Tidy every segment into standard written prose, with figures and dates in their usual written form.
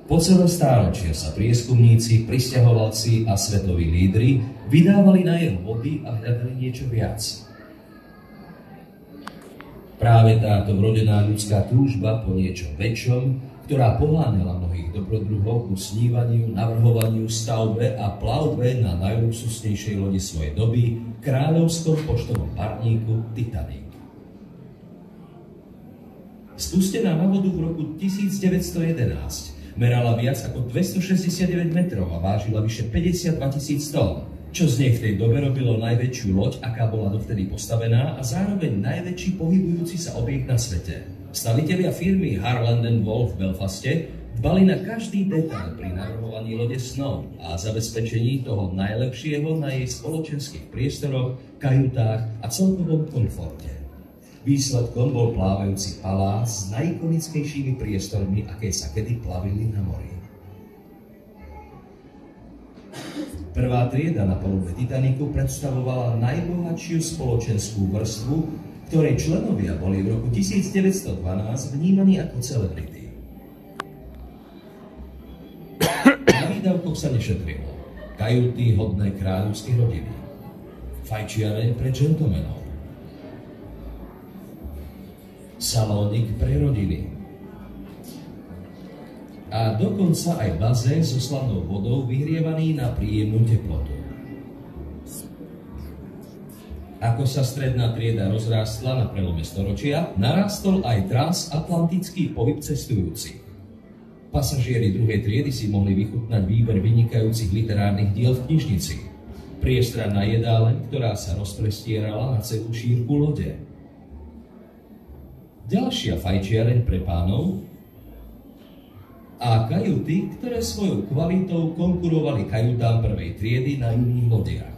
Po celé stáročia sa prieskumníci, prisťahovalci a svetoví lídri vydávali na jeho vody a hľadali niečo viac. Práve táto vrodená ľudská túžba po niečom väčšom, ktorá poháňala mnohých dobrodruhov ku snívaniu, navrhovaniu, stavbe a plavbe na najluxusnejšej lodi svojej doby, kráľovskom poštovom parníku Titanic. Spustená na vodu v roku 1911 merala viac ako 269 metrov a vážila vyše 52 000 tón, čo z nej v tej dobe robilo najväčšiu loď, aká bola dovtedy postavená a zároveň najväčší pohybujúci sa objekt na svete. Stavitelia firmy Harland & Wolff v Belfaste dbali na každý detail pri navrhovaní lode Snow a zabezpečení toho najlepšieho na jej spoločenských priestoroch, kajutách a celkovom komforte. Výsledkom bol plávajúci palác s najikonickejšími priestormi, aké sa kedy plavili na mori. Prvá trieda na palube Titanicu predstavovala najbohatšiu spoločenskú vrstvu, ktorej členovia boli v roku 1912 vnímaní ako celebrity. Na výdavkoch sa nešetrilo. Kajuty hodné kráľovskej rodiny. Fajčiareň pre gentlemanov. Salónik pre rodiny. A dokonca aj bazén so slanou vodou vyhrievaný na príjemnú teplotu. Ako sa stredná trieda rozrástla na prelome storočia, narástol aj transatlantický pohyb cestujúcich. Pasažieri druhej triedy si mohli vychutnať výber vynikajúcich literárnych diel v knižnici. Priestranná jedáleň, ktorá sa rozprestierala na celú šírku lode. Ďalšia fajčiareň pre pánov a kajuty, ktoré svojou kvalitou konkurovali kajutám prvej triedy na iných lodiach.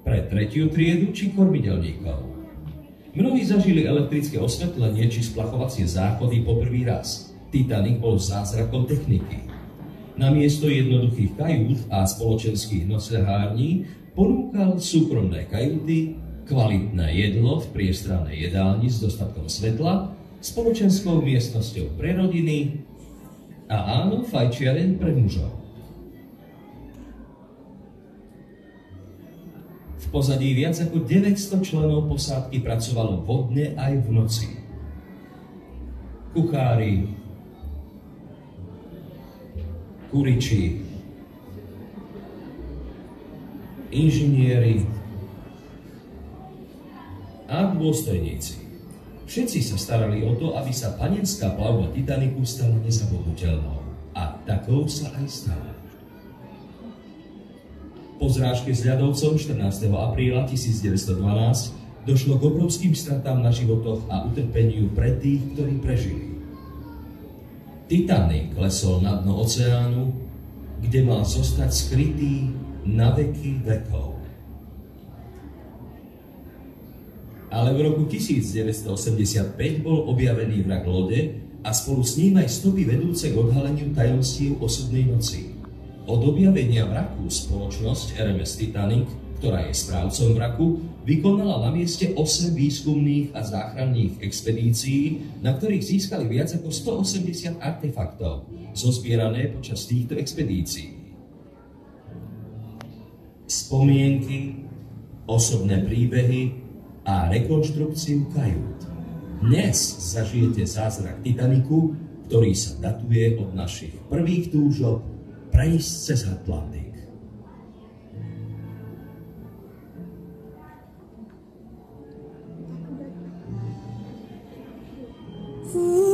Pre tretiu triedu či kormidelníkov. Mnohí zažili elektrické osvetlenie či splachovacie záchody po prvý raz. Titanic bol zázrakom techniky. Namiesto jednoduchých kajút a spoločenských nocľahární ponúkal súkromné kajuty, kvalitné jedlo v priestrannej jedálni s dostatkom svetla, spoločenskou miestnosťou pre rodiny a áno, fajčiareň pre mužov. V pozadí viac ako 900 členov posádky pracovalo vodne aj v noci. Kuchári, kuriči, inžinieri a dôstojníci. Všetci sa starali o to, aby sa panenská plavba Titanicu stala nezabudnuteľnou. A takou sa aj stala. Po zrážke s ľadovcom 14. apríla 1912 došlo k obrovským stratám na životoch a utrpeniu pre tých, ktorí prežili. Titanic klesol na dno oceánu, kde mal zostať skrytý na veky vekov. Ale v roku 1985 bol objavený vrak lode a spolu s ním aj stopy vedúce k odhaleniu tajomstiev osudnej noci. Od objavenia vraku spoločnosť RMS Titanic, ktorá je správcom vraku, vykonala na mieste 8 výskumných a záchranných expedícií, na ktorých získali viac ako 180 artefaktov, zozbierané počas týchto expedícií. Spomienky, osobné príbehy a rekonštrukciu kajút. Dnes zažijete zázrak Titanicu, ktorý sa datuje od našich prvých túžob prejsť cez Atlantik. Ooh.